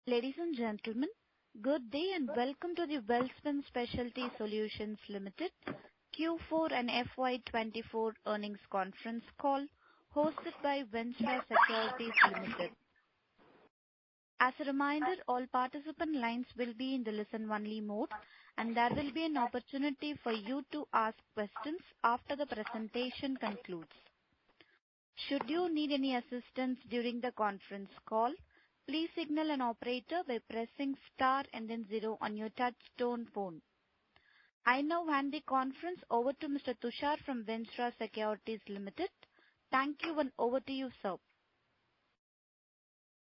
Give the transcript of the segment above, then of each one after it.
Ladies and gentlemen, good day and welcome to the Welspun Specialty Solutions Limited Q4 and FY24 earnings conference call hosted by Welspun Securities Limited. As a reminder, all participant lines will be in the listen-only mode, and there will be an opportunity for you to ask questions after the presentation concludes. Should you need any assistance during the conference call, please signal an operator by pressing star and then 0 on your touch-tone phone. I now hand the conference over to Mr. Tushar from Welspun Securities Limited. Thank you and over to you, sir.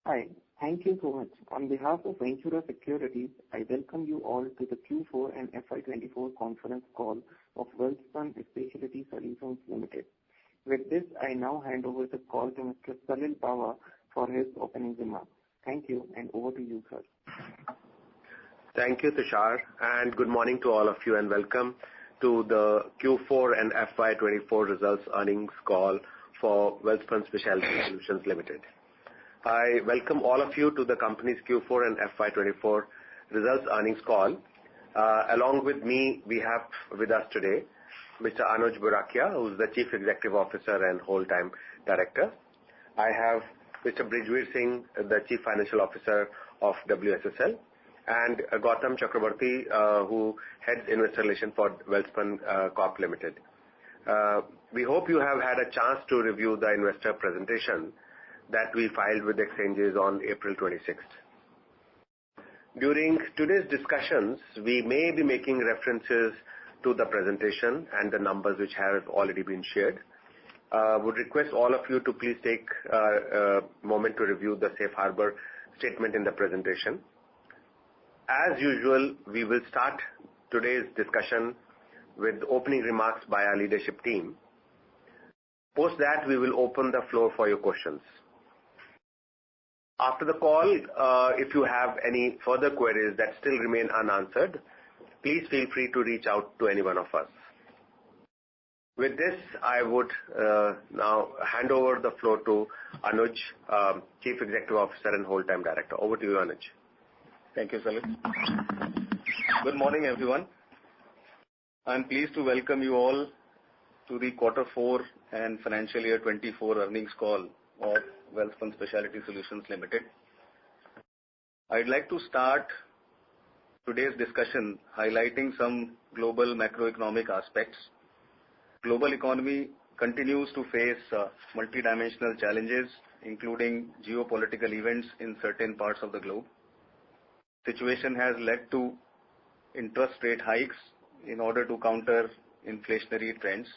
Hi, thank you so much. On behalf of Welspun Securities, I welcome you all to the Q4 and FY24 conference call of Welspun Specialty Solutions Limited. With this, I now hand over the call to Mr. Salil Pava for his opening remarks. Thank you, and over to you, sir. Thank you, Tushar, and good morning to all of you, and welcome to the Q4 and FY24 results earnings call for Welspun Specialty Solutions Limited. I welcome all of you to the company's Q4 and FY24 results earnings call. Along with me, we have with us today Mr. Anuj Burakia, who is the Chief Executive Officer and Whole-Time Director. I have Mr. Brijveer Singh, the Chief Financial Officer of WSSL, and Gautam Chakraborty, who heads Investor Relations for Welspun Corp Limited. We hope you have had a chance to review the investor presentation that we filed with exchanges on April 26th. During today's discussions, we may be making references to the presentation and the numbers which have already been shared. Would request all of you to please take a moment to review the safe harbor statement in the presentation. As usual, we will start today's discussion with opening remarks by our leadership team. Post that, we will open the floor for your questions. After the call, if you have any further queries that still remain unanswered, please feel free to reach out to any one of us. With this, I would now hand over the floor to Anuj, Chief Executive Officer and Whole-Time Director. Over to you, Anuj. Thank you, Salil. Good morning, everyone. I am pleased to welcome you all to the Q4 and Financial Year 24 earnings call of Welspun Specialty Solutions Limited. I'd like to start today's discussion highlighting some global macroeconomic aspects. Global economy continues to face multidimensional challenges, including geopolitical events in certain parts of the globe. Situation has led to interest rate hikes in order to counter inflationary trends,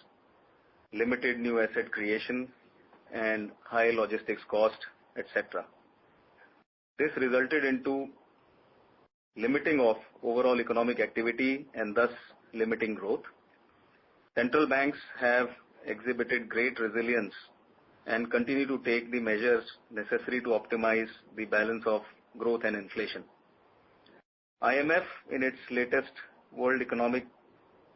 limited new asset creation, and high logistics cost, etc. This resulted into limiting of overall economic activity and thus limiting growth. Central banks have exhibited great resilience and continue to take the measures necessary to optimize the balance of growth and inflation. IMF, in its latest World Economic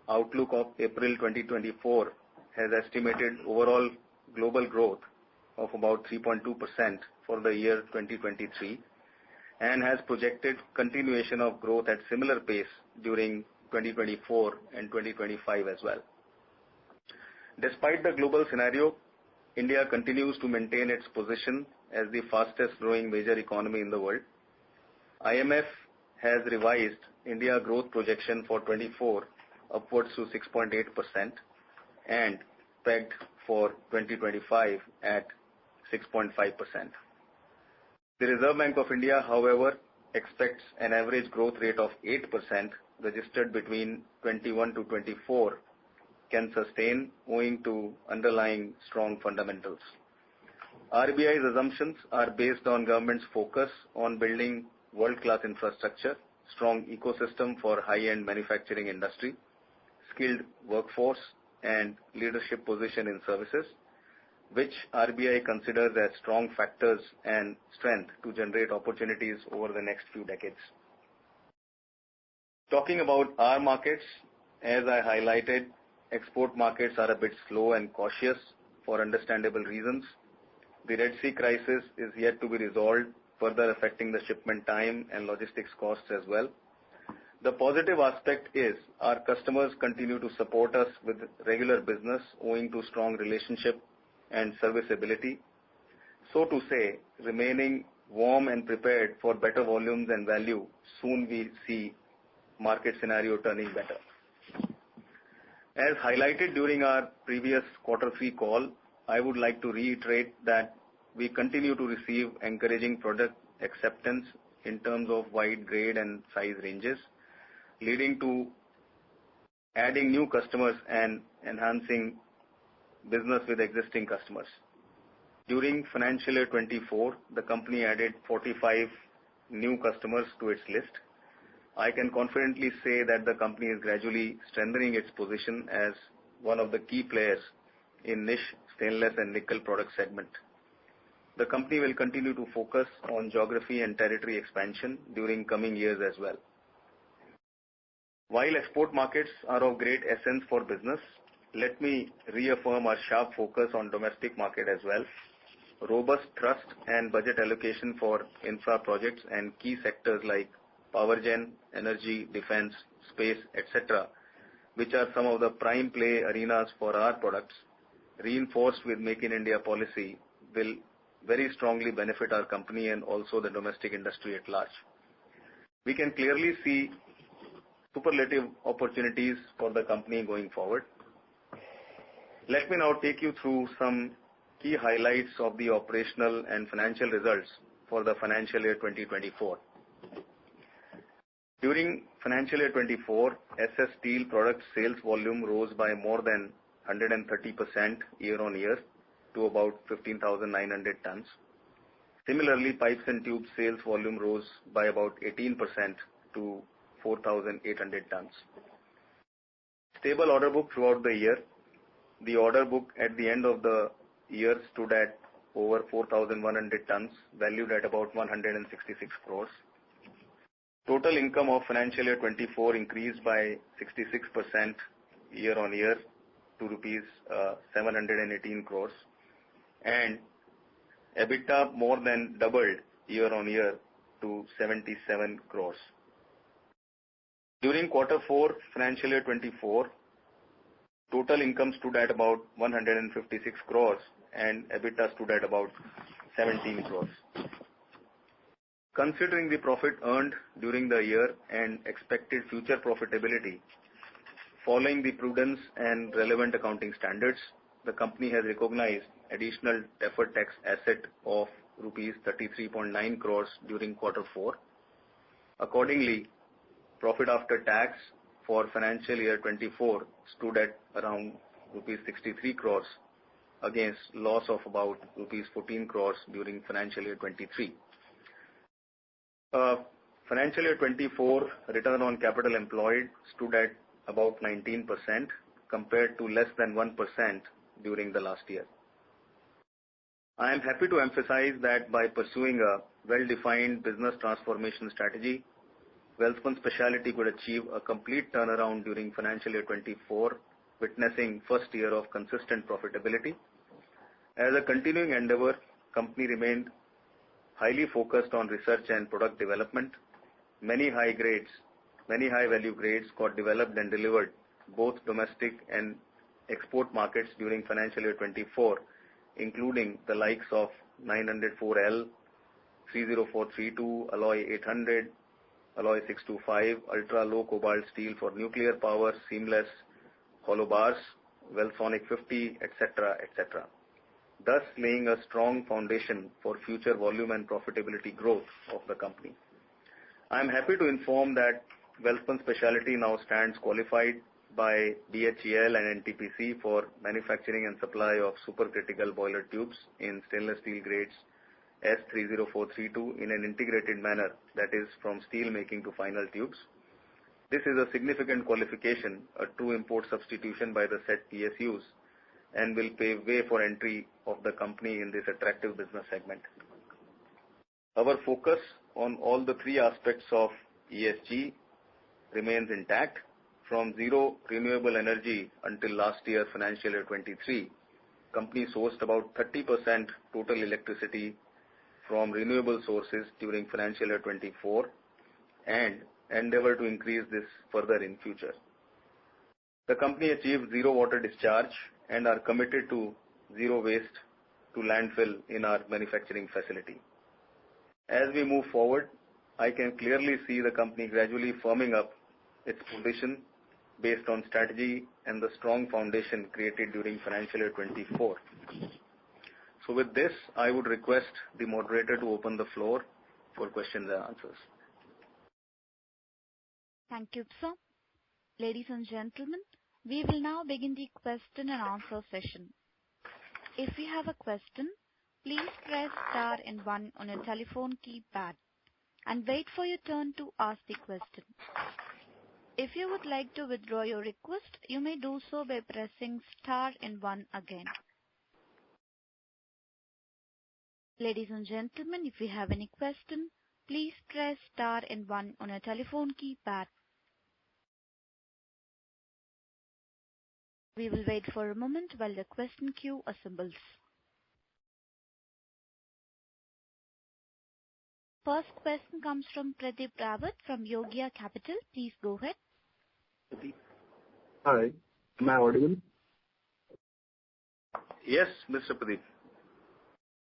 Outlook of April 2024, has estimated overall global growth of about 3.2% for the year 2023 and has projected continuation of growth at similar pace during 2024 and 2025 as well. Despite the global scenario, India continues to maintain its position as the fastest growing major economy in the world. IMF has revised India growth projection for 24 upwards to 6.8% and pegged for 2025 at 6.5%. The Reserve Bank of India, however, expects an average growth rate of 8% registered between 21 to 24 can sustain owing to underlying strong fundamentals. RBI's assumptions are based on government's focus on building world-class infrastructure, strong ecosystem for high-end manufacturing industry, skilled workforce, and leadership position in services, which RBI considers as strong factors and strength to generate opportunities over the next few decades. Talking about our markets, as I highlighted, export markets are a bit slow and cautious for understandable reasons. The Red Sea crisis is yet to be resolved further affecting the shipment time and logistics costs as well. The positive aspect is our customers continue to support us with regular business owing to strong relationship and serviceability. So to say, remaining warm and prepared for better volumes and value, soon we see market scenario turning better. As highlighted during our previous Q3 call, I would like to reiterate that we continue to receive encouraging product acceptance in terms of wide grade and size ranges, leading to adding new customers and enhancing business with existing customers. During financial year 24, the company added 45 new customers to its list. I can confidently say that the company is gradually strengthening its position as one of the key players in niche stainless and nickel product segment. The company will continue to focus on geography and territory expansion during coming years as well. While export markets are of great essence for business, let me reaffirm our sharp focus on domestic market as well. Robust thrust and budget allocation for infra projects and key sectors like power gen, energy, defense, space, etc., which are some of the prime play arenas for our products, reinforced with Make in India policy, will very strongly benefit our company and also the domestic industry at large. We can clearly see superlative opportunities for the company going forward. Let me now take you through some key highlights of the operational and financial results for the financial year 2024. During financial year 24, SS Steel product sales volume rose by more than 130% year-on-year to about 15,900 tons. Similarly, pipes and tubes sales volume rose by about 18% to 4,800 tons. Stable order book throughout the year. The order book at the end of the year stood at over 4,100 tons, valued at about 166 crores. Total income of financial year 24 increased by 66% year-on-year to rupees 718 crores, and EBITDA more than doubled year-on-year to 77 crores. During Q4 financial year 24, total income stood at about 156 crores and EBITDA stood at about 17 crores. Considering the profit earned during the year and expected future profitability, following the prudence and relevant accounting standards, the company has recognized additional deferred tax asset of rupees 33.9 crores during Q4. Accordingly, profit after tax for financial year 24 stood at around rupees 63 crores against loss of about rupees 14 crores during financial year 23. Financial year 24 return on capital employed stood at about 19% compared to less than 1% during the last year. I am happy to emphasize that by pursuing a well-defined business transformation strategy, Welspun Specialty could achieve a complete turnaround during financial year 24, witnessing first year of consistent profitability. As a continuing endeavor, company remained highly focused on research and product development. Many high value grades got developed and delivered both domestic and export markets during financial year 24, including the likes of 904L, 30432, alloy 800, alloy 625, ultra low cobalt steel for nuclear power, seamless hollow bars, Welsonic 50, etc., etc. Thus laying a strong foundation for future volume and profitability growth of the company. I am happy to inform that Welspun Specialty now stands qualified by BHEL and NTPC for manufacturing and supply of supercritical boiler tubes in stainless steel grades S30432 in an integrated manner, that is from steel making to final tubes. This is a significant qualification, a true import substitution by the said PSUs, and will pave way for entry of the company in this attractive business segment. Our focus on all the three aspects of ESG remains intact. From zero renewable energy until last year, financial year 23, company sourced about 30% total electricity from renewable sources during financial year 24 and endeavor to increase this further in future. The company achieved zero water discharge and are committed to zero waste to landfill in our manufacturing facility. As we move forward, I can clearly see the company gradually firming up its position based on strategy and the strong foundation created during financial year 24. So with this, I would request the moderator to open the floor for questions and answers. Thank you, sir. Ladies and gentlemen, we will now begin the question and answer session. If you have a question, please press star and 1 on your telephone keypad and wait for your turn to ask the question. If you would like to withdraw your request, you may do so by pressing star and 1 again. Ladies and gentlemen, if you have any question, please press star and 1 on your telephone keypad. We will wait for a moment while the question queue assembles. First question comes from Pradeep Rawat from Yogya Capital. Please go ahead. Hi, am I audible? Yes, Mr. Pradeep.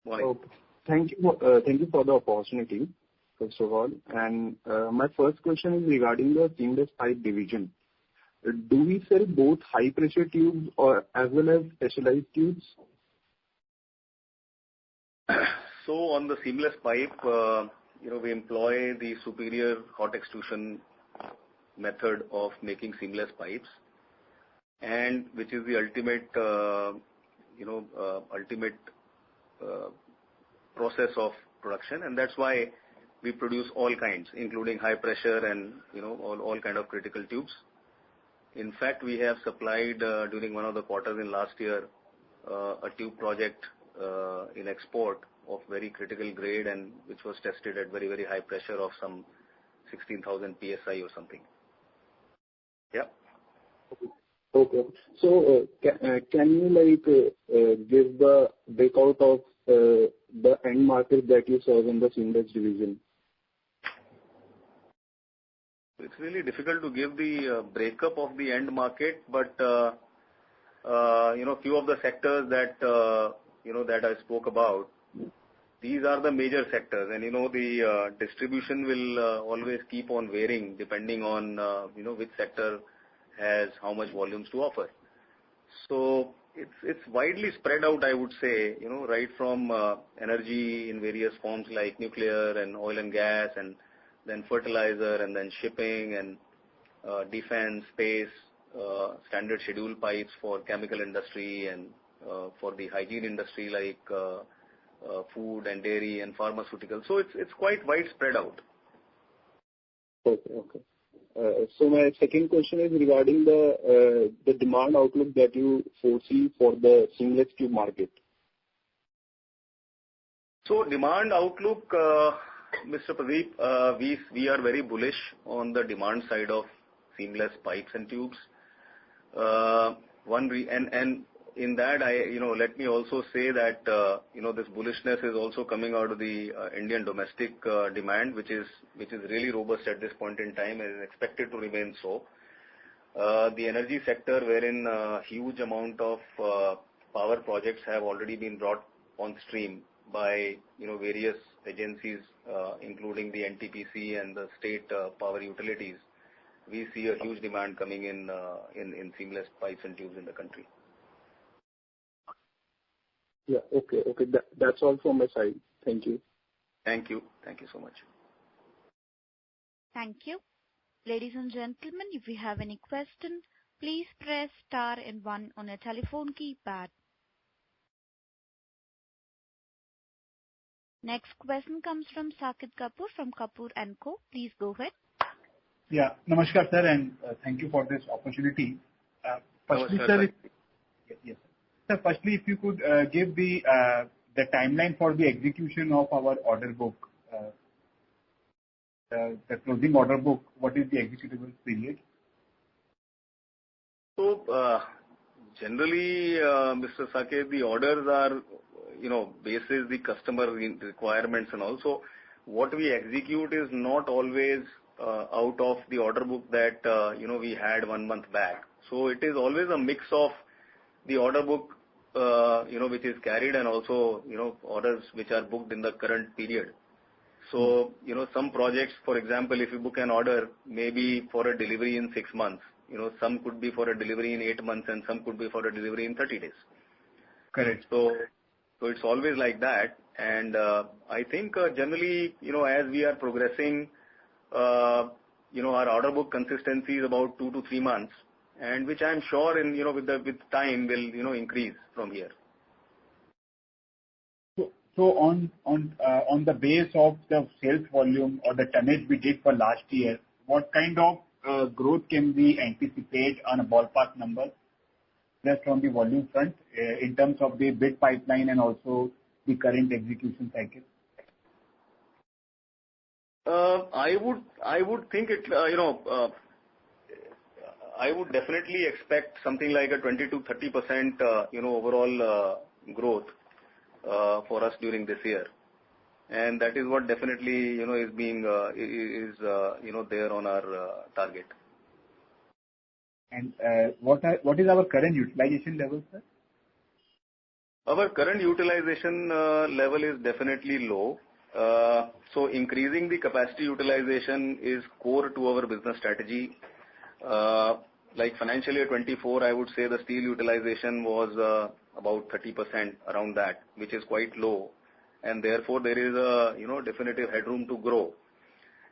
Morning. Okay. Thank you for the opportunity, first of all. And my first question is regarding the seamless pipe division. Do we sell both high pressure tubes or as well as specialized tubes? So on the seamless pipe, we employ the superior hot extrusion method of making seamless pipes, and which is the ultimate process of production, and that's why we produce all kinds, including high pressure and all kind of critical tubes. In fact, we have supplied during one of the quarters in last year a tube project in export of very critical grade and which was tested at very, very high pressure of some 16,000 psi or something. Yeah. Okay. So can you give the breakout of the end market that you serve in the seamless division? It's really difficult to give the breakup of the end market, but few of the sectors that that I spoke about, these are the major sectors, and the distribution will always keep on varying depending on which sector has how much volumes to offer. So it's widely spread out, I would say, right from energy in various forms like nuclear and oil and gas, and then fertilizer, and then shipping and defense, space, standard schedule pipes for chemical industry, and for the hygiene industry like food and dairy and pharmaceutical. So it's quite widespread out. Okay. So my second question is regarding the demand outlook that you foresee for the seamless tube market. So demand outlook, Mr. Pradeep, we are very bullish on the demand side of seamless pipes and tubes. And in that, let me also say that this bullishness is also coming out of the Indian domestic demand, which is really robust at this point in time and is expected to remain so. The energy sector, wherein a huge amount of power projects have already been brought on stream by various agencies, including the NTPC and the state power utilities, we see a huge demand coming in seamless pipes and tubes in the country. Yeah. Okay. That's all from my side. Thank you. Thank you so much. Thank you. Ladies and gentlemen, if you have any question, please press star and 1 on your telephone keypad. Next question comes from Saket Kapoor from Kapoor & Co. Please go ahead. Yeah. Namaskar, sir, and thank you for this opportunity. Firstly, sir, yes. Sir, firstly, if you could give the timeline for the execution of our order book, the closing order book, what is the executable period? So, generally, Mr. Saket, the orders are, basis the customer requirements and also what we execute is not always out of the order book that, we had 1 month back. So it is always a mix of the order book, which is carried and also, orders which are booked in the current period. So, some projects, for example, if you book an order, maybe for a delivery in 6 months, some could be for a delivery in 8 months and some could be for a delivery in 30 days. Correct. So it's always like that. And I think generally, as we are progressing, our order book consistency is about 2 to 3 months, and which I am sure with time will, increase from here. So on the base of the sales volume or the tonnage we did for last year, what kind of growth can we anticipate on a ballpark number, just on the volume front, in terms of the bid pipeline and also the current execution cycle? I would think it, I would definitely expect something like a 20 to 30%, overall growth for us during this year, and that is what definitely is being there on our target. And what is our current utilization level, sir? Our current utilization level is definitely low. So increasing the capacity utilization is core to our business strategy. Like financial year 24, I would say the steel utilization was about 30%, around that, which is quite low, and therefore there is a definitive headroom to grow.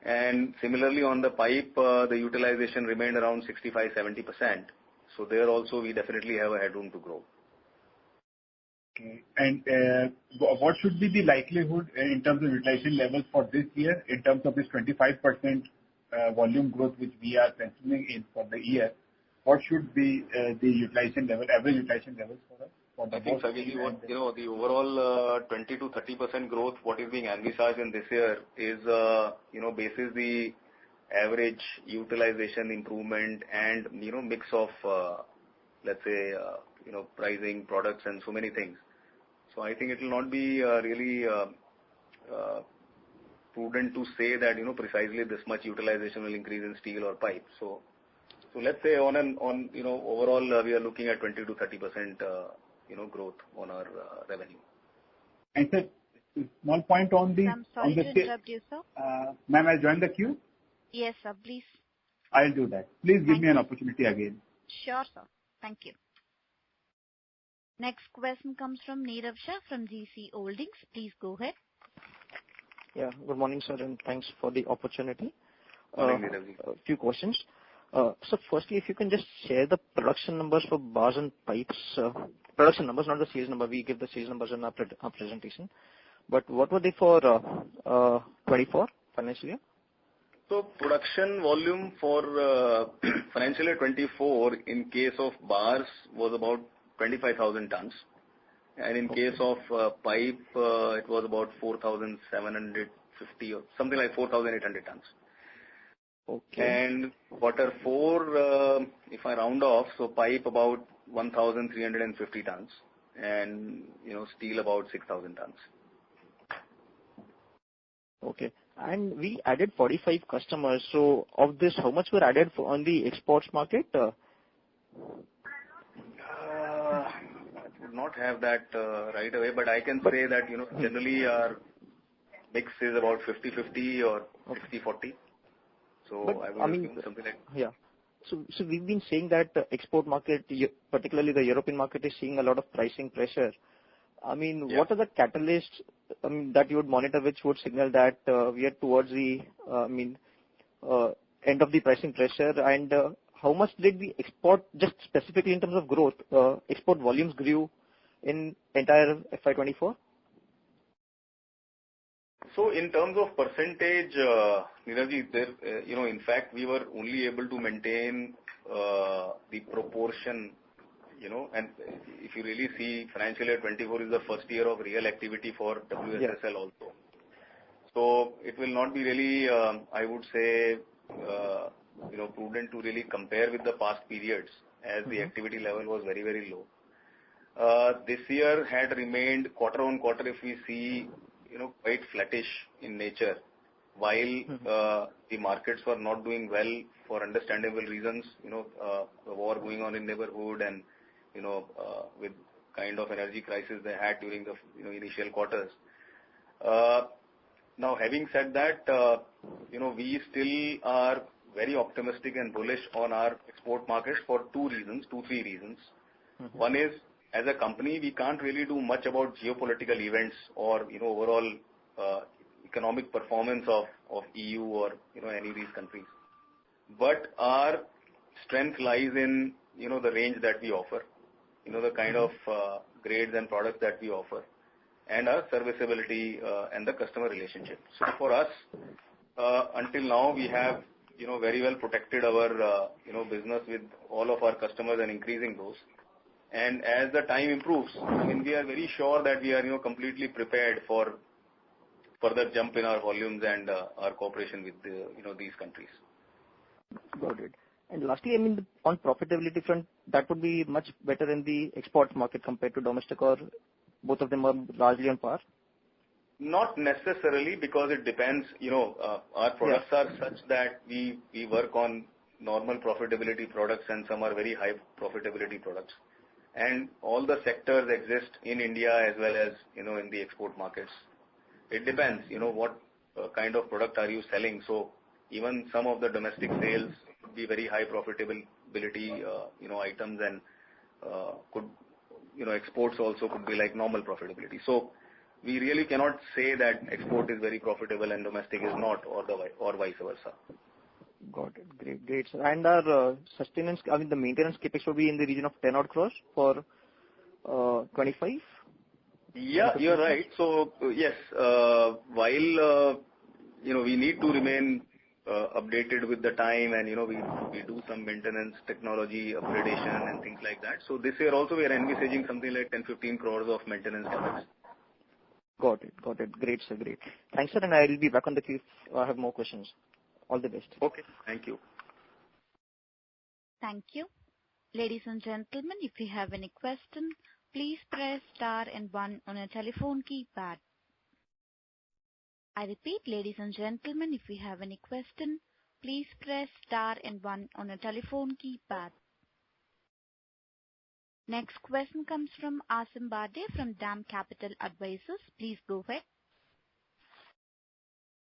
And similarly on the pipe, the utilization remained around 65-70%. So there also we definitely have a headroom to grow. Okay. And what should be the likelihood in terms of utilization levels for this year, in terms of this 25% volume growth which we are penciling in for the year? What should be the utilization level, average utilization levels for us? I think, Savi, the overall 20 to 30% growth, what is being envisaged in this year is, basis the average utilization improvement and, mix of, let's say, pricing, products and so many things. So I think it will not be really prudent to say that, precisely this much utilization will increase in steel or pipe. So let's say overall we are looking at 20 to 30%, growth on our revenue. And sir, small point on the... I'm sorry to interrupt you, sir. Ma'am, I'll join the queue? Yes, sir, please. I'll do that. Please give me an opportunity again. Sure, sir. Thank you. Next question comes from Nirav Shah from GC Holdings. Please go ahead. Yeah, good morning, sir, and thanks for the opportunity. Morning, Niravji. A few questions. So firstly, if you can just share the production numbers for bars and pipes, production numbers, not the sales number. We give the sales numbers in our presentation. But what were they for 24 financial year? So production volume for financial year 24 in case of bars was about 25,000 tons. And in case of pipe, it was about 4,750 or something like 4,800 tons. Okay. And quarter 4, if I round off, so pipe about 1,350 tons and, steel about 6,000 tons. Okay. And we added 45 customers. So of this, how much were added on the exports market? I would not have that right away, but I can say that, generally our mix is about 50-50 or 60-40. So but, I would assume something like... Yeah. So we've been saying that the export market, particularly the European market, is seeing a lot of pricing pressure. I mean, Yeah. What are the catalysts that you would monitor which would signal that we are towards the end of the pricing pressure? And how much did we export, just specifically in terms of growth, export volumes grew in entire FY24? So in terms of percentage, Niravji, there, in fact, we were only able to maintain the proportion, and if you really see, financial year 24 is the first year of real activity for WSSL also. So it will not be really, I would say, prudent to really compare with the past periods as the activity level was very, very low. this year had remained quarter-on-quarter, if we see, quite flattish in nature, while the markets were not doing well for understandable reasons, the war going on in neighborhood and, with kind of energy crisis they had during the initial quarters. Now, having said that, we still are very optimistic and bullish on our export markets for two, three reasons. One is, as a company, we can't really do much about geopolitical events or, overall economic performance of EU or, any of these countries. But our strength lies in, the range that we offer, the kind of grades and products that we offer, and our serviceability and the customer relationship. So for us, until now, we have, very well protected our, business with all of our customers and increasing those. And as the time improves, we are very sure that we are, completely prepared for further jump in our volumes and our cooperation with these countries. Got it. And lastly, on profitability front, that would be much better in the export market compared to domestic, or both of them are largely on par? Not necessarily, because it depends. Our products are such that we work on normal profitability products, and some are very high profitability products. And all the sectors exist in India as well as, in the export markets. It depends, what kind of product are you selling. So even some of the domestic sales could be very high profitability, items, and exports also could be like normal profitability. So we really cannot say that export is very profitable and domestic is not, or vice versa. Got it. Great. Sir. And our sustenance, the maintenance capex will be in the region of 10 odd crores for 25? Yeah, you're right. So yes, while we need to remain updated with the time, and we do some maintenance, technology upgradation and things like that. So this year also we are envisaging something like 10-15 crores of maintenance capex. Got it. Great, sir. Great. Thanks, sir, and I will be back on the queue if I have more questions. All the best. Okay. Thank you. Thank you. Ladies and gentlemen, if you have any question, please press star and 1 on your telephone keypad. I repeat, ladies and gentlemen, if you have any question, please press star and 1 on your telephone keypad. Next question comes from Asim Bade from DAM Capital Advisors. Please go ahead.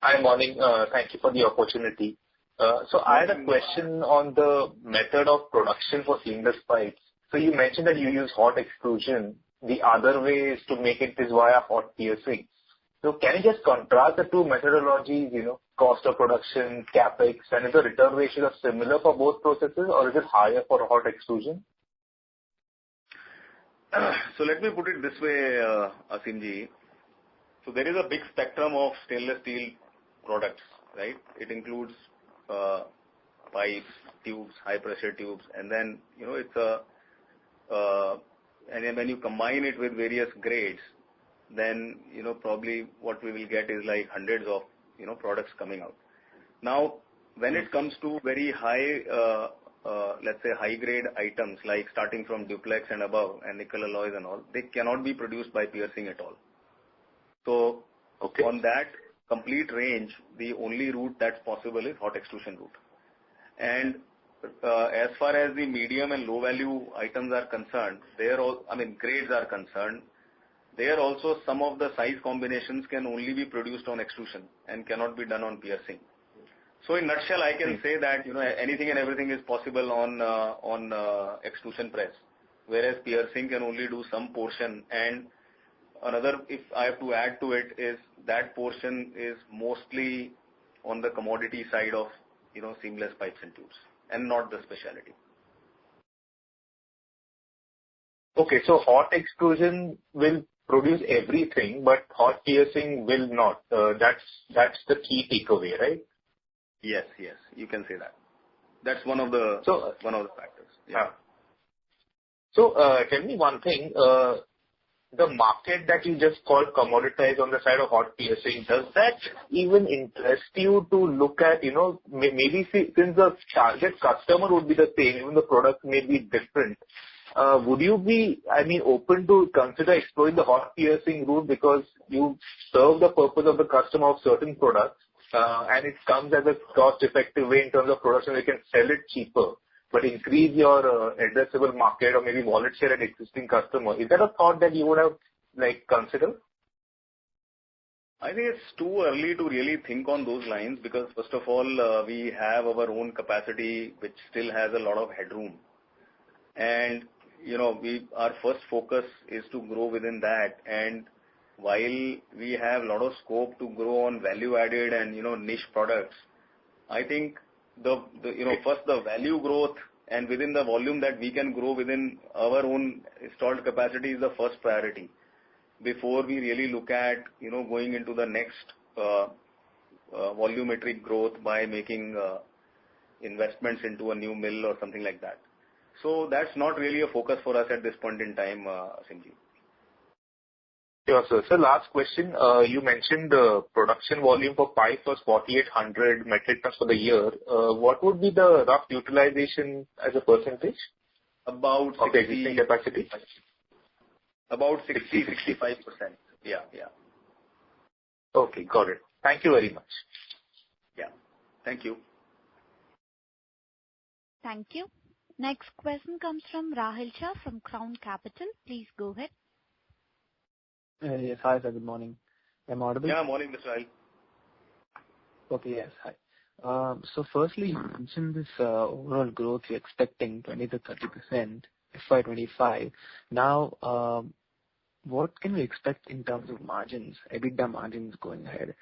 Hi, morning. Thank you for the opportunity. So I had a question on the method of production for seamless pipes. So you mentioned that you use hot extrusion. The other way is to make it is via hot piercing. So can you just contrast the two methodologies, cost of production, capex, and is the return ratio similar for both processes, or is it higher for hot extrusion? So let me put it this way, Asimji. So there is a big spectrum of stainless steel products, right? It includes pipes, tubes, high pressure tubes, and then it's and then when you combine it with various grades, then probably what we will get is like hundreds of products coming out. Now, when it comes to very high, let's say high grade items like starting from duplex and above and nickel alloys and all, they cannot be produced by piercing at all. So on that complete range, the only route that's possible is hot extrusion route. And as far as the medium and low value items are concerned, grades are concerned, there also some of the size combinations can only be produced on extrusion and cannot be done on piercing. So in nutshell, I can say that anything and everything is possible on extrusion press, whereas piercing can only do some portion. And another, if I have to add to it, is that portion is mostly on the commodity side of seamless pipes and tubes, and not the specialty. Okay, so hot extrusion will produce everything, but hot piercing will not. That's the key takeaway, right? Yes, you can say that. That's one of the factors. Yeah. So tell me one thing. The market that you just called commoditized on the side of hot piercing, does that even interest you to look at, maybe since the target customer would be the same, even the product may be different, would you be, open to consider exploring the hot piercing route because you serve the purpose of the customer of certain products, and it comes as a cost-effective way in terms of production, you can sell it cheaper, but increase your addressable market or maybe wallet share at existing customer. Is that a thought that you would have considered? I think it's too early to really think on those lines because first of all, we have our own capacity which still has a lot of headroom. And, our first focus is to grow within that. And while we have a lot of scope to grow on value added and, niche products, I think first the value growth and within the volume that we can grow within our own installed capacity is the first priority before we really look at, going into the next volumetric growth by making investments into a new mill or something like that. So that's not really a focus for us at this point in time, Simji. Sure, sir. So last question. You mentioned the production volume for pipes was 4,800 metric tons for the year. What would be the rough utilization as a percentage? About 60, of the existing capacity? About 60-65%. Yeah. Okay, got it. Thank you very much. Yeah. Thank you. Thank you. Next question comes from Rahil Shah from Crown Capital. Please go ahead. Yes. Hi, sir. Good morning. Am I audible? Yeah, morning, Mr. Rahil. Okay, yes. Hi. So firstly, you mentioned this overall growth you're expecting 20 to 30% FY25. Now, what can we expect in terms of margins, EBITDA margins going ahead?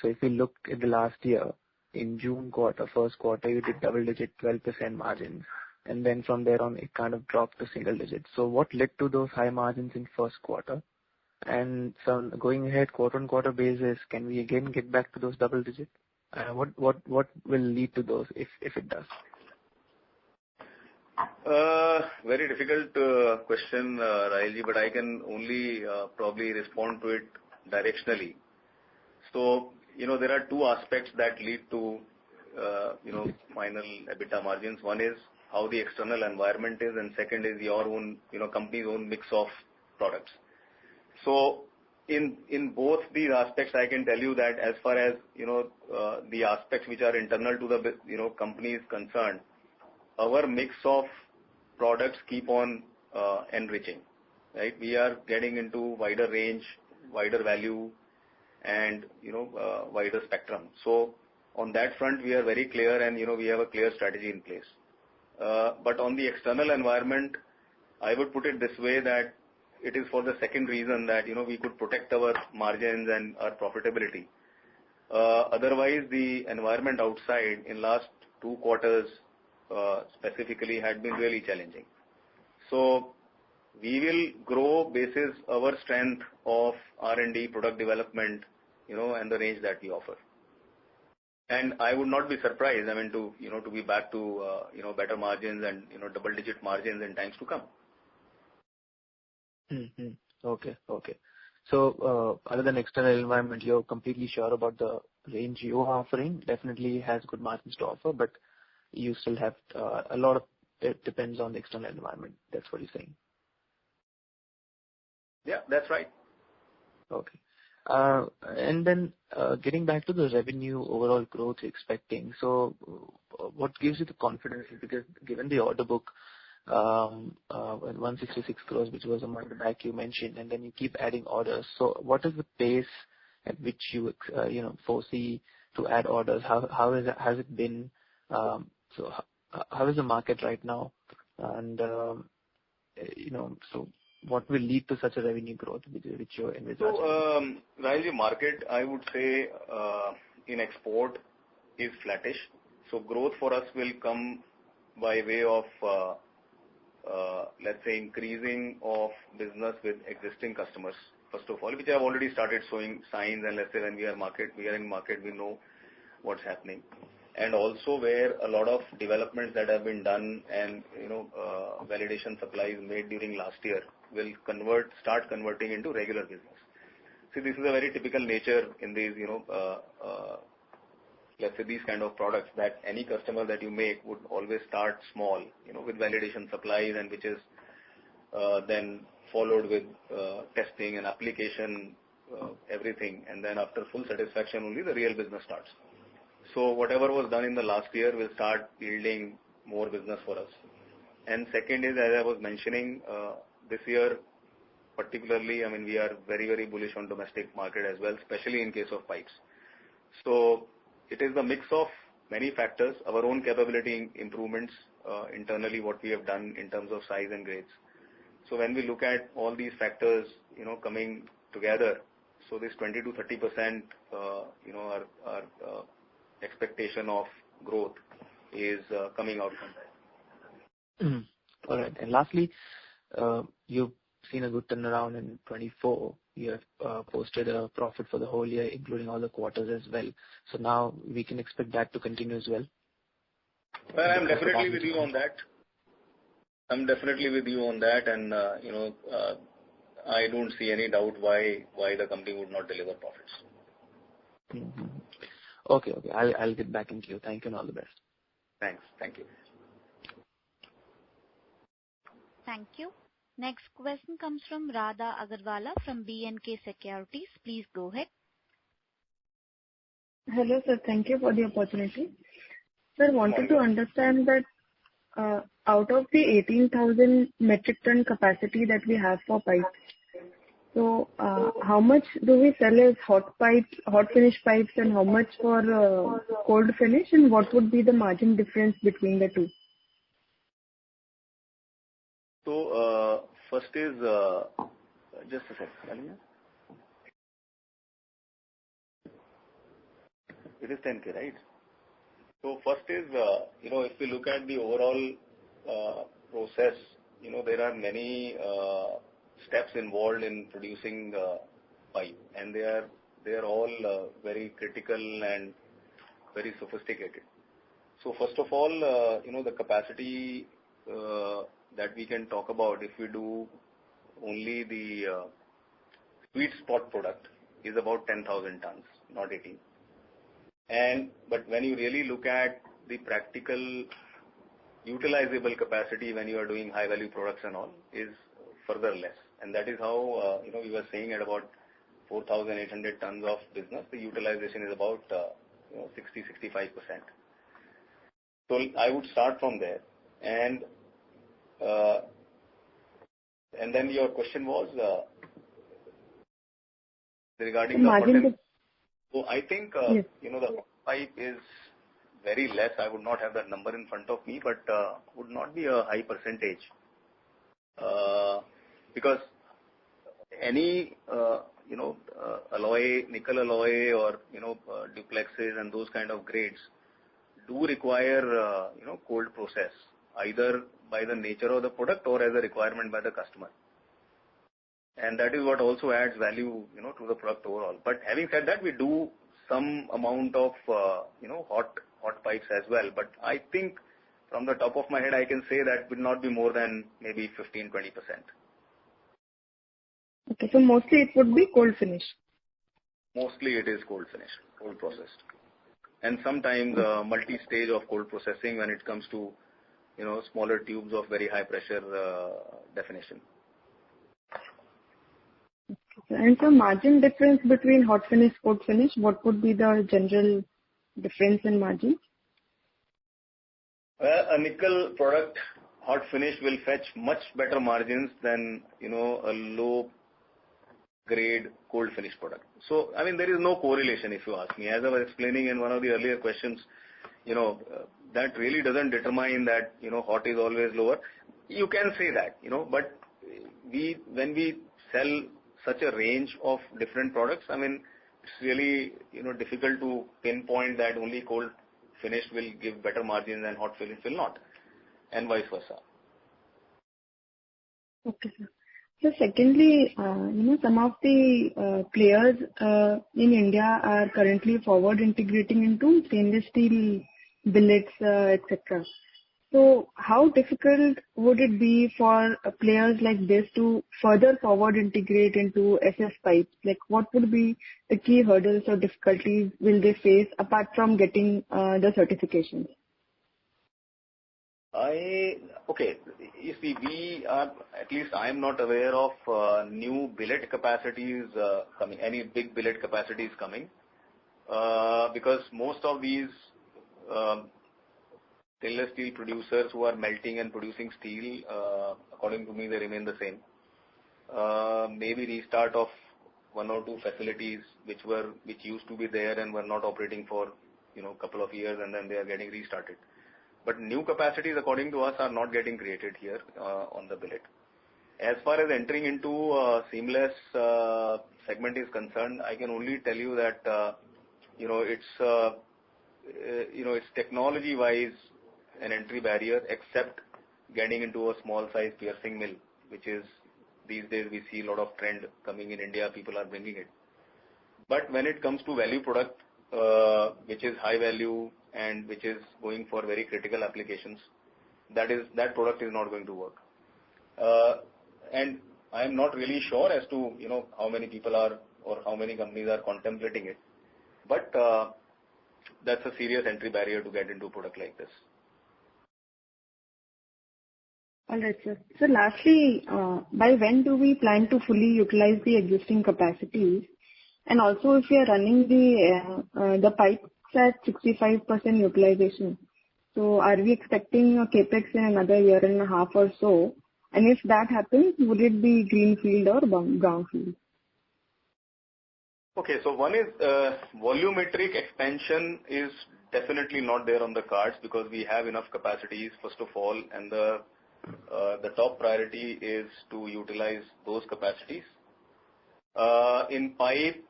So if we look at the last year, in June quarter, first quarter, you did double-digit 12% margins. And then from there on, it kind of dropped to single digits. So what led to those high margins in first quarter? And so going ahead, quarter-on-quarter basis, can we again get back to those double digits? What will lead to those if it does? Very difficult question, Rahilji, but I can only probably respond to it directionally. So, there are two aspects that lead to, final EBITDA margins. One is how the external environment is, and second is your own, company's own mix of products. So, in both these aspects, I can tell you that as far as, the aspects which are internal to the, company is concerned, our mix of products keep on enriching, right? We are getting into wider range, wider value, and, wider spectrum. So, on that front, we are very clear and, we have a clear strategy in place. But on the external environment, I would put it this way that it is for the second reason that, we could protect our margins and our profitability. Otherwise, the environment outside in last 2 quarters specifically had been really challenging. So we will grow basis our strength of R&D, product development, and the range that we offer. And I would not be surprised, to be back to, better margins and, double-digit margins in times to come. Okay. So, other than external environment, you're completely sure about the range you are offering. Definitely has good margins to offer, but you still have a lot of it depends on the external environment. That's what you're saying. Yeah, that's right. Okay. And then getting back to the revenue overall growth you're expecting. So, what gives you the confidence? Because given the order book, 166 crores, which was a month back you mentioned, and then you keep adding orders. So, what is the pace at which you foresee to add orders? How has it been? So, how is the market right now? And so what will lead to such a revenue growth which you're envisaging? So, Rahilji, market, I would say, in export is flattish. So growth for us will come by way of, let's say, increasing of business with existing customers, first of all, which have already started showing signs, and let's say when we are in market, we know what's happening. And also where a lot of developments that have been done and, validation supplies made during last year will start converting into regular business. See, this is a very typical nature in these, let's say these kind of products that any customer that you make would always start small, with validation supplies, and which is then followed with testing and application, everything, and then after full satisfaction only the real business starts. So whatever was done in the last year will start yielding more business for us. And second is, as I was mentioning, this year particularly, I mean, we are very, very bullish on domestic market as well, especially in case of pipes. So it is the mix of many factors, our own capability improvements internally, what we have done in terms of size and grades. So when we look at all these factors, coming together, so this 20 to 30%, our expectation of growth is coming out from that. All right. And lastly, you've seen a good turnaround in 24. You have posted a profit for the whole year, including all the quarters as well. So now we can expect that to continue as well? Well, I'm definitely with you on that. And, I don't see any doubt why the company would not deliver profits. Mm-hmm. Okay. I'll get back into you. Thank you and all the best. Thanks. Thank you. Thank you. Next question comes from Radha Agarwala from B&K Securities. Please go ahead. Hello, sir. Thank you for the opportunity. Sir, wanted to understand that out of the 18,000 metric ton capacity that we have for pipes, so how much do we sell as hot finish pipes, and how much for cold finish, and what would be the margin difference between the two? So first is just a second. It is 10K, right? So first is if we look at the overall process, there are many steps involved in producing pipe, and they are all very critical and very sophisticated. So first of all, the capacity that we can talk about, if we do only the sweet spot product, is about 10,000 tons, not 18. But when you really look at the practical utilizable capacity when you are doing high value products and all, is further less. And that is how, we were saying at about 4,800 tons of business, the utilization is about 60-65%. So I would start from there. And then your question was regarding the margin. So I think yes. The pipe is very less. I would not have that number in front of me, but would not be a high percentage because any alloy, nickel alloy, or duplexes and those kind of grades do require cold process, either by the nature of the product or as a requirement by the customer. And that is what also adds value, to the product overall. But having said that, we do some amount of, hot pipes as well. But I think from the top of my head, I can say that will not be more than maybe 15-20%. Okay, so mostly it would be cold finish. Mostly it is cold finish, cold processed. And sometimes multi-stage of cold processing when it comes to, smaller tubes of very high pressure definition. And so margin difference between hot finish, cold finish, what would be the general difference in margin? Well, a nickel product, hot finish, will fetch much better margins than, a low grade cold finish product. So, I mean, there is no correlation if you ask me. As I was explaining in one of the earlier questions, that really doesn't determine that, hot is always lower. You can say that, but when we sell such a range of different products, I mean, it's really, difficult to pinpoint that only cold finish will give better margins and hot finish will not, and vice versa. Okay, sir. So secondly, some of the players in India are currently forward integrating into stainless steel billets, etc. So how difficult would it be for players like this to further forward integrate into SS pipes? Like, what would be the key hurdles or difficulties will they face apart from getting the certifications? Okay. You see, we are, at least I am not aware of new billet capacities coming, any big billet capacities coming, because most of these stainless steel producers who are melting and producing steel, according to me, they remain the same. Maybe restart of one or two facilities which used to be there and were not operating for a couple of years, and then they are getting restarted. But new capacities, according to us, are not getting created here on the billet. As far as entering into seamless segment is concerned, I can only tell you that it's technology-wise an entry barrier, except getting into a small size piercing mill, which is these days we see a lot of trend coming in India. People are bringing it. But when it comes to value product, which is high value and which is going for very critical applications, that product is not going to work. And I am not really sure as to how many people are or how many companies are contemplating it. But that's a serious entry barrier to get into a product like this. All right, sir. So lastly, by when do we plan to fully utilize the existing capacities? And also, if we are running the pipes at 65% utilization, so are we expecting a capex in another year and a half or so? And if that happens, would it be greenfield or brownfield? Okay, so one is volumetric expansion is definitely not there on the cards because we have enough capacities, first of all, and the top priority is to utilize those capacities. In pipe,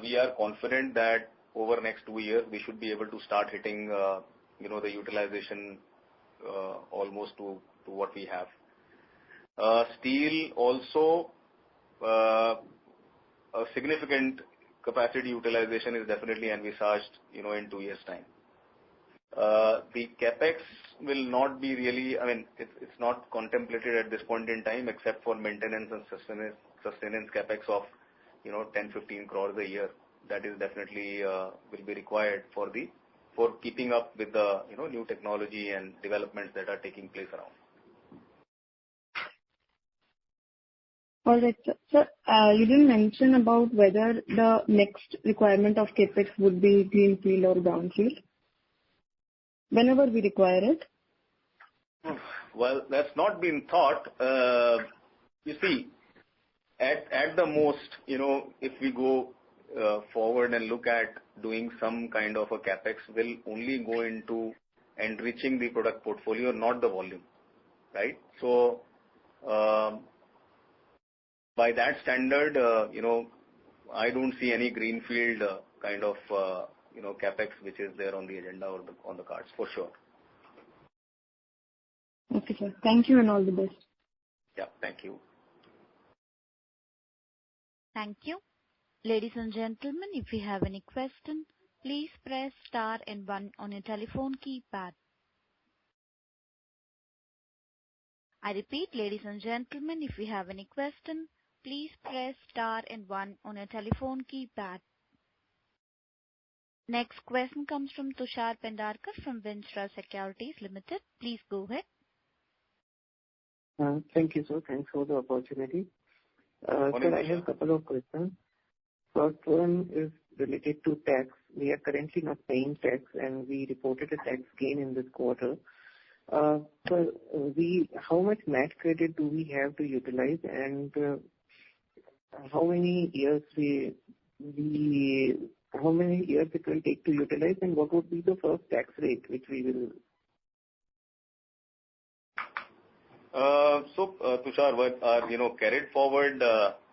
we are confident that over the next 2 years we should be able to start hitting the utilization almost to what we have. Steel also, a significant capacity utilization is definitely envisaged in 2 years' time. The capex will not be really, it's not contemplated at this point in time except for maintenance and sustenance capex of 10-15 crores a year. That is definitely will be required for keeping up with the new technology and developments that are taking place around. All right, sir. Sir, you didn't mention about whether the next requirement of capex would be greenfield or brownfield. Whenever we require it. Well, that's not been thought. You see, at the most, if we go forward and look at doing some kind of a capex, will only go into enriching the product portfolio, not the volume, right? So, by that standard, I don't see any greenfield kind of capex which is there on the agenda or on the cards for sure. Okay, sir. Thank you and all the best. Yeah, thank you. Thank you. Ladies and gentlemen, if you have any question, please press star and 1 on your telephone keypad. I repeat, ladies and gentlemen, if you have any question, please press star and 1 on your telephone keypad. Next question comes from Tushar Pendarkar from Welspun Securities Limited. Please go ahead. Thank you, sir. Thanks for the opportunity. Sir, I have a couple of questions. First one is related to tax. We are currently not paying tax, and we reported a tax gain in this quarter. So how much MAT credit do we have to utilize, and how many years it will take to utilize, and what would be the first tax rate which we will? Tushar, what are carried forward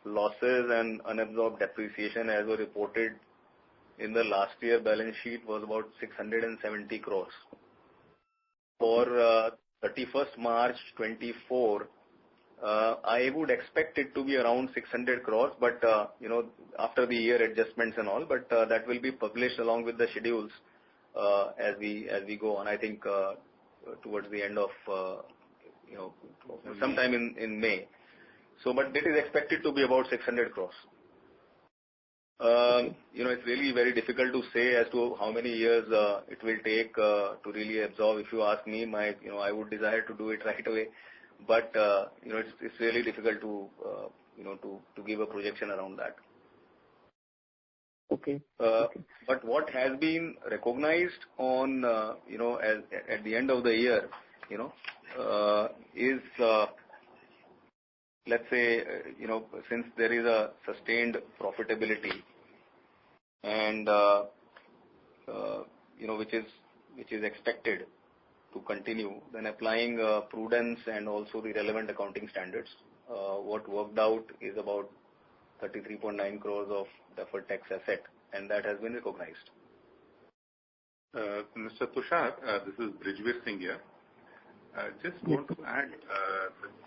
losses and unabsorbed depreciation as were reported in the last year balance sheet was about 670 crores. For 31st March 24, I would expect it to be around 600 crores, but after the year adjustments and all, but that will be published along with the schedules as we go on. I think towards the end of sometime in May. So, but it is expected to be about 600 crores. It's really very difficult to say as to how many years it will take to really absorb. If you ask me, I would desire to do it right away, but it's really difficult to give a projection around that. Okay. But what has been recognized on at the end of the year, is let's say since there is a sustained profitability and which is expected to continue, then applying prudence and also the relevant accounting standards, what worked out is about 33.9 crores of deferred tax asset, and that has been recognized. Mr. Tushar, this is Brijveer Singh here. Just want to add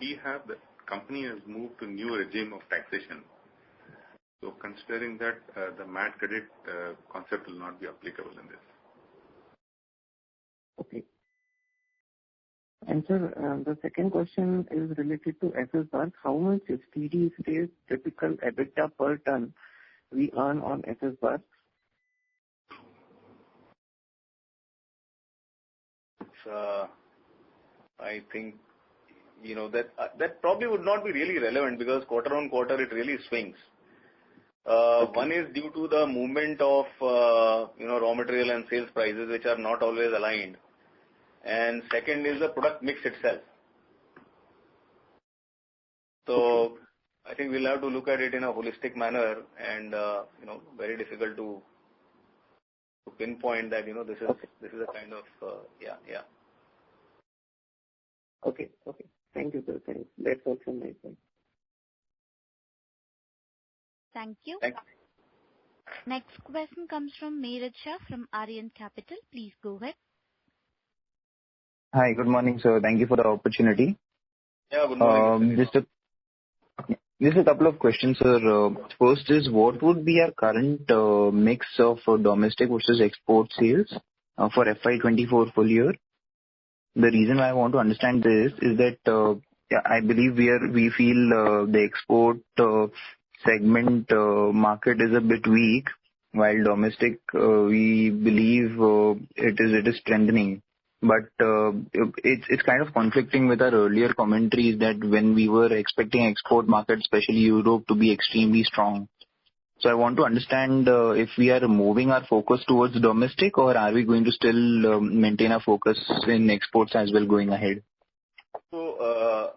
that the company has moved to new regime of taxation. So considering that, the MAT credit concept will not be applicable in this. Okay. And sir, the second question is related to SS bars. How much steady state typical EBITDA per ton we earn on SS bars? I think that probably would not be really relevant because quarter on quarter it really swings. One is due to the movement of raw material and sales prices, which are not always aligned, and second is the product mix itself. So I think we'll have to look at it in a holistic manner, and very difficult to pinpoint that this is a kind of yeah. Okay. Thank you, sir. Thanks. That's all from my side. Thank you. Thank you. Next question comes from Meeraj Shah from Aryan Capital. Please go ahead. Hi, good morning, sir. Thank you for the opportunity. Yeah, good morning. Just a couple of questions, sir. First is, what would be our current mix of domestic versus export sales for FY24 full year? The reason why I want to understand this is that I believe we feel the export segment market is a bit weak, while domestic we believe it is strengthening. But it's kind of conflicting with our earlier commentaries that when we were expecting export market, especially Europe, to be extremely strong. So I want to understand if we are moving our focus towards domestic, or are we going to still maintain our focus in exports as well going ahead? So,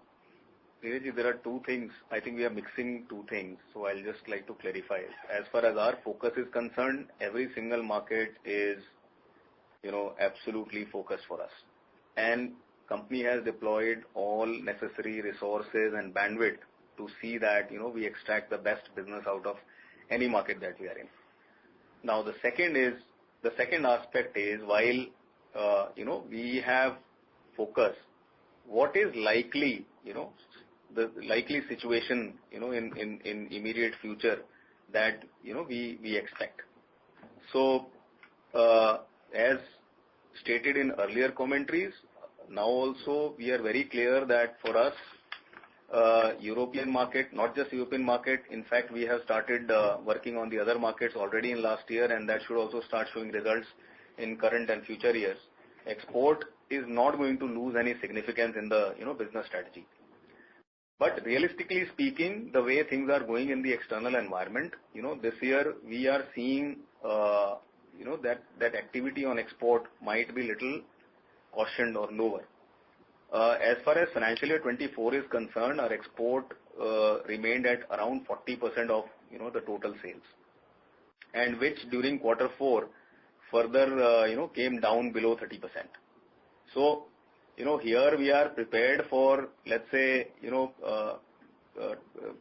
there are two things. I think we are mixing two things. So I'll just like to clarify. As far as our focus is concerned, every single market is absolutely focused for us. And company has deployed all necessary resources and bandwidth to see that, we extract the best business out of any market that we are in. Now, the second aspect is, while, we have focus, what is likely, the likely situation, in immediate future that, we expect. So, as stated in earlier commentaries, now also we are very clear that for us, European market, not just European market, in fact, we have started working on the other markets already in last year, and that should also start showing results in current and future years. Export is not going to lose any significance in the business strategy. But realistically speaking, the way things are going in the external environment, this year we are seeing that activity on export might be little cautioned or lower. As far as financial year 24 is concerned, our export remained at around 40% of the total sales, and which during quarter 4 further came down below 30%. So here we are prepared for, let's say,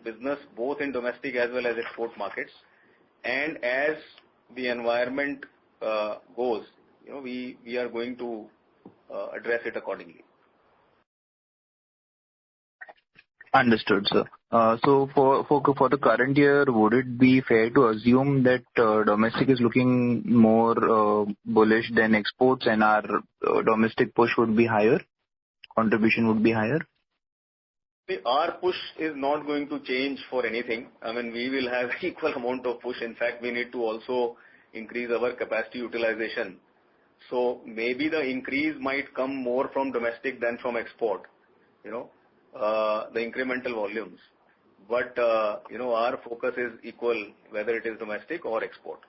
business both in domestic as well as export markets, and as the environment goes, we are going to address it accordingly. Understood, sir. So for the current year, would it be fair to assume that domestic is looking more bullish than exports, and our domestic push would be higher, contribution would be higher? Our push is not going to change for anything. I mean, we will have equal amount of push. In fact, we need to also increase our capacity utilization. So maybe the increase might come more from domestic than from export, the incremental volumes. But, our focus is equal, whether it is domestic or export.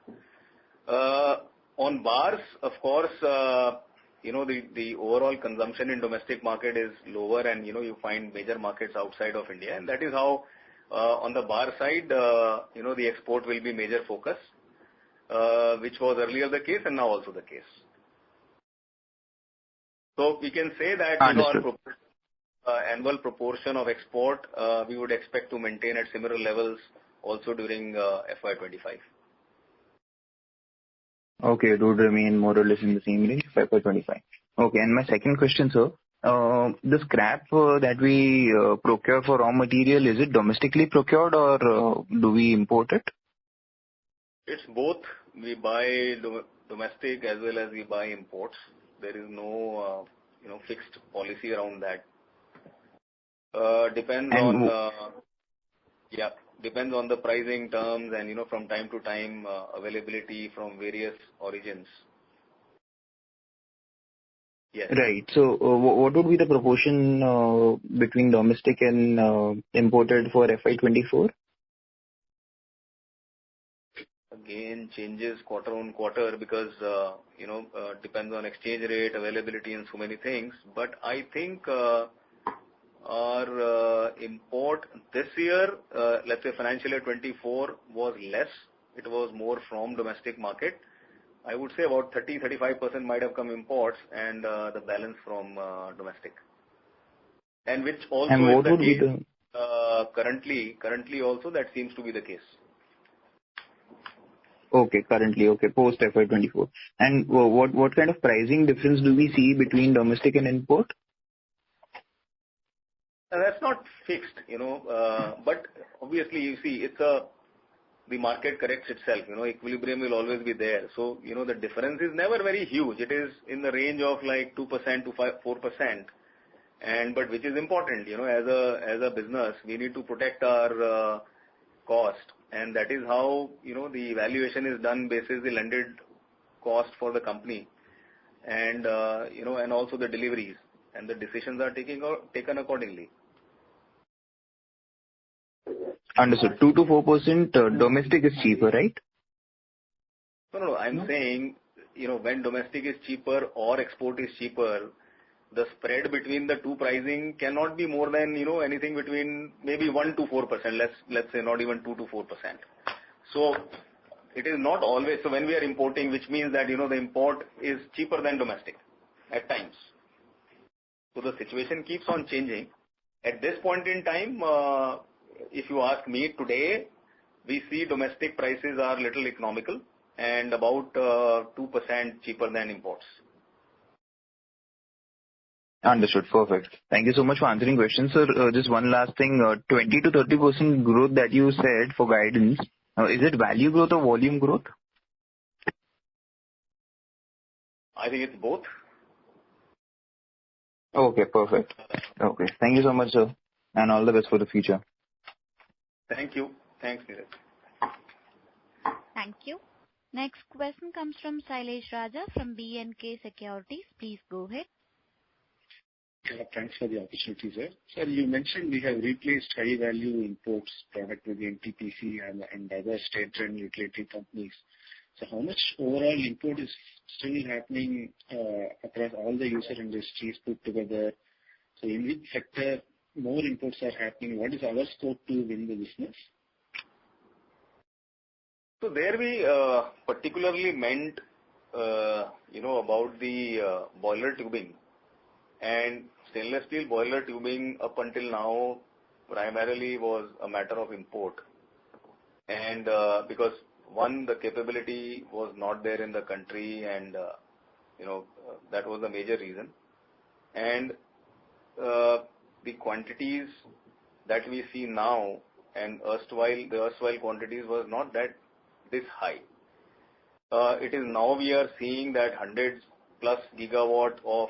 On bars, of course, the overall consumption in domestic market is lower, and, you find major markets outside of India. And that is how, on the bar side, the export will be major focus, which was earlier the case and now also the case. So we can say that our annual proportion of export, we would expect to maintain at similar levels also during FY25. Okay, it would remain more or less in the same range, FY25. Okay, and my second question, sir. The scrap that we procure for raw material, is it domestically procured or do we import it? It's both. We buy domestic as well as we buy imports. There is no, fixed policy around that. Depends on the pricing terms and, from time to time, availability from various origins. Yes. Right. So, what would be the proportion between domestic and imported for FY24? Again, changes quarter on quarter because, depends on exchange rate, availability and so many things. But I think our import this year, let's say financial year 24 was less. It was more from domestic market. I would say about 30-35% might have come imports and the balance from domestic. And which also is the case. Currently also that seems to be the case. Okay, currently, okay, post FY24. And what kind of pricing difference do we see between domestic and import? That's not fixed, but obviously you see the market corrects itself, equilibrium will always be there. So, the difference is never very huge. It is in the range of like 2% to 4%. But which is important, as a business, we need to protect our cost. And that is how, the evaluation is done basis the landed cost for the company. And, and also the deliveries. And the decisions are taken accordingly. Understood. 2 to 4% domestic is cheaper, right? No. I'm saying, when domestic is cheaper or export is cheaper, the spread between the two pricing cannot be more than, anything between maybe 1 to 4%. Let's say not even 2 to 4%. So it is not always. So when we are importing, which means that, the import is cheaper than domestic at times. So the situation keeps on changing. At this point in time, if you ask me today, we see domestic prices are little economical and about 2% cheaper than imports. Understood. Perfect. Thank you so much for answering questions, sir. Just one last thing. 20 to 30% growth that you said for guidance, is it value growth or volume growth? I think it's both. Okay, perfect. Okay. Thank you so much, sir, and all the best for the future. Thank you. Thanks, Neeraj. Thank you. Next question comes from Sailesh Raja from B&K Securities. Please go ahead. Thanks for the opportunity, sir. Sir, you mentioned we have replaced high-value imports product with the NTPC and other state-run utility companies. So how much overall import is still happening across all the user industries put together? So in which sector more imports are happening? What is our scope to win the business? So there we particularly meant, about the boiler tubing. And stainless steel boiler tubing up until now primarily was a matter of import. And because one, the capability was not there in the country and, that was the major reason. And the quantities that we see now and the erstwhile quantities was not that this high. It is now we are seeing that 100 plus gigawatt of,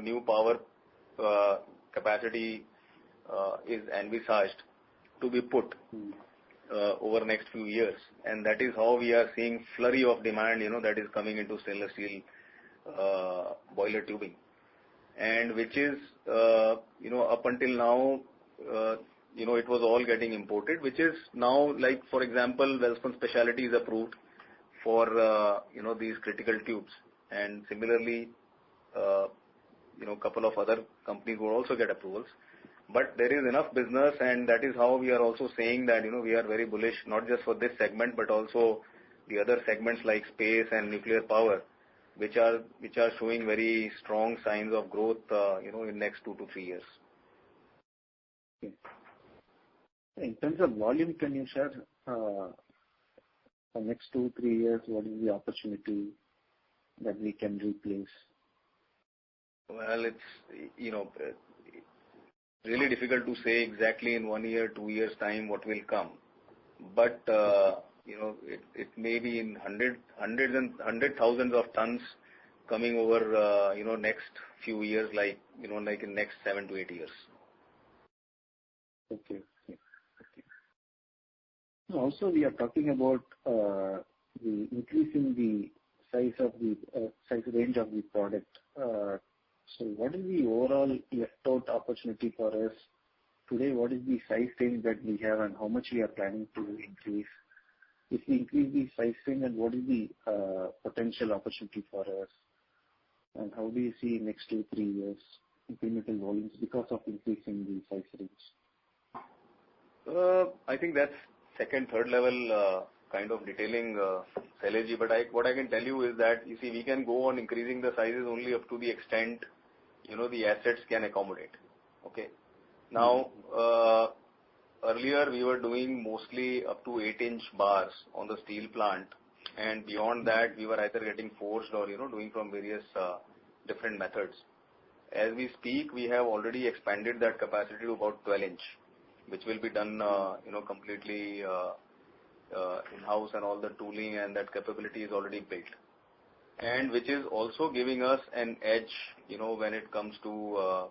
new power capacity is envisaged to be put over next few years, and that is how we are seeing flurry of demand, that is coming into stainless steel boiler tubing, and which is, up until now, it was all getting imported, which is now, like, for example, Welspun Specialty is approved for, these critical tubes, and similarly, couple of other companies will also get approvals. But there is enough business, and that is how we are also saying that, we are very bullish, not just for this segment, but also the other segments like space and nuclear power, which are showing very strong signs of growth, in next 2 to 3 years. Okay. In terms of volume, can you share for next 2, 3 years, what is the opportunity that we can replace? Well, it's, really difficult to say exactly in 1 year, 2 years time what will come. But, it may be in hundred thousands of tons coming over, next few years, like in next 7 to 8 years. Okay. Also, we are talking about the increasing the size range of the product. So what is the overall left out opportunity for us today? What is the size range that we have, and how much we are planning to increase? If we increase the size range, and what is the potential opportunity for us? And how do you see next 2, 3 years incremental volumes because of increasing the size range? I think that's second, third level kind of detailing, Shailesh, but what I can tell you is that, you see, we can go on increasing the sizes only up to the extent, the assets can accommodate. Okay. Now, earlier we were doing mostly up to 8-inch bars on the steel plant, and beyond that we were either getting forged or, doing from various different methods. As we speak, we have already expanded that capacity to about 12-inch, which will be done, completely in-house, and all the tooling and that capability is already built. And which is also giving us an edge, when it comes to,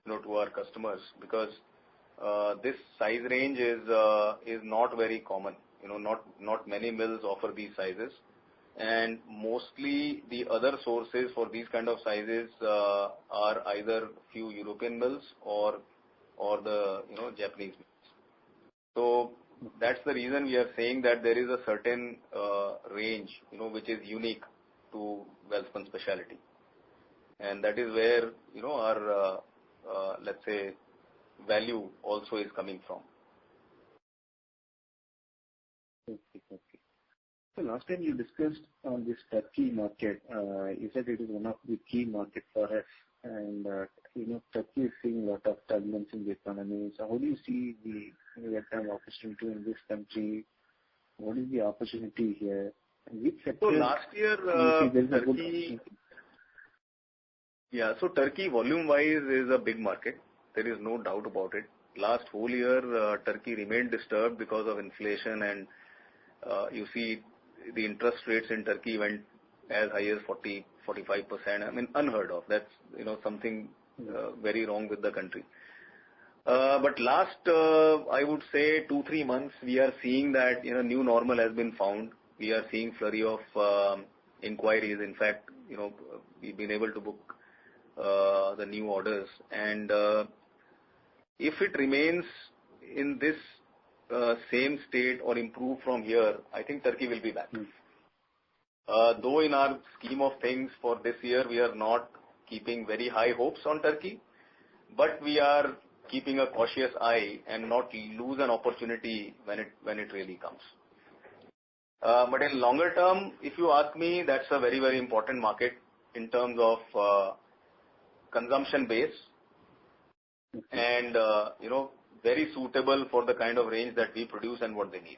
to our customers, because this size range is not very common. Not many mills offer these sizes, and mostly the other sources for these kind of sizes are either few European mills or the Japanese mills. So that's the reason we are saying that there is a certain range, which is unique to Welspun Specialty, and that is where our let's say value also is coming from. Okay. So last time you discussed on this Turkey market, you said it is one of the key market for us, and Turkey is seeing a lot of turbulence in the economy. So how do you see the near-term opportunity in this country? What is the opportunity here? And which sector? So last year, Turkey. Yeah, so Turkey volume-wise is a big market. There is no doubt about it. Last whole year, Turkey remained disturbed because of inflation, and you see the interest rates in Turkey went as high as 40-45%. I mean, unheard of. That's something very wrong with the country. But last, I would say 2-3 months, we are seeing that new normal has been found. We are seeing flurry of inquiries. In fact, we've been able to book the new orders, and if it remains in this same state or improve from here, I think Turkey will be back. Though in our scheme of things for this year, we are not keeping very high hopes on Turkey, but we are keeping a cautious eye and not lose an opportunity when it really comes. But in longer term, if you ask me, that's a very, very important market in terms of consumption base, and very suitable for the kind of range that we produce and what they need.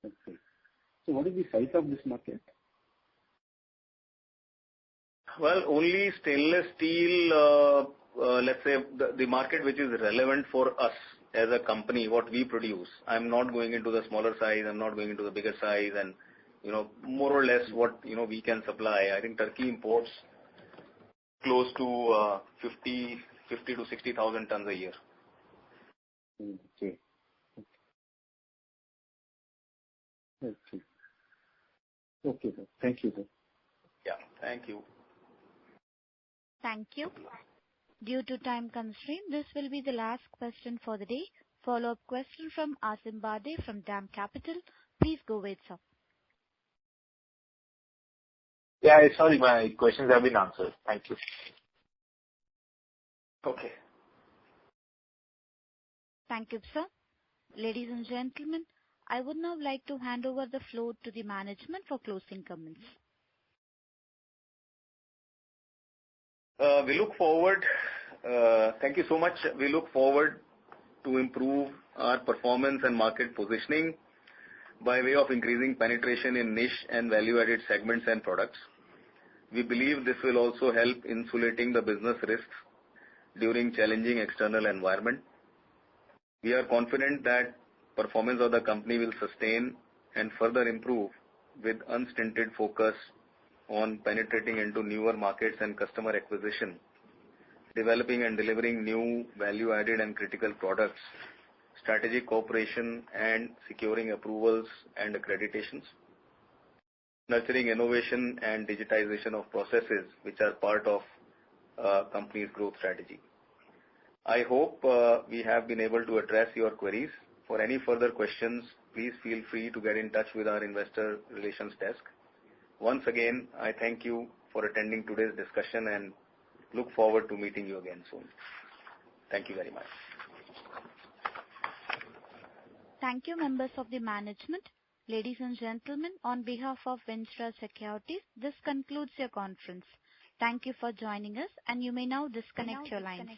Okay. So what is the size of this market? Well, only stainless steel, let's say the market which is relevant for us as a company, what we produce. I'm not going into the smaller size, I'm not going into the bigger size, and more or less what we can supply. I think Turkey imports close to 50 50 to 60,000 tons a year. Okay. Okay. Okay, sir. Thank you, sir. Yeah. Thank you. Thank you. Due to time constraint, this will be the last question for the day. Follow-up question from Asim Bade from DAM Capital. Please go ahead, sir. Yeah, sorry, my questions have been answered. Thank you. Okay. Thank you, sir. Ladies and gentlemen, I would now like to hand over the floor to the management for closing comments. We look forward. Thank you so much. We look forward to improve our performance and market positioning by way of increasing penetration in niche and value-added segments and products. We believe this will also help insulating the business risks during challenging external environment. We are confident that performance of the company will sustain and further improve with unstinted focus on penetrating into newer markets and customer acquisition, developing and delivering new value-added and critical products, strategic cooperation and securing approvals and accreditations, nurturing innovation and digitization of processes which are part of company's growth strategy. I hope we have been able to address your queries. For any further questions, please feel free to get in touch with our investor relations desk. Once again, I thank you for attending today's discussion and look forward to meeting you again soon. Thank you very much. Thank you, members of the management. Ladies and gentlemen, on behalf of Ventura Securities, this concludes your conference. Thank you for joining us, and you may now disconnect your lines.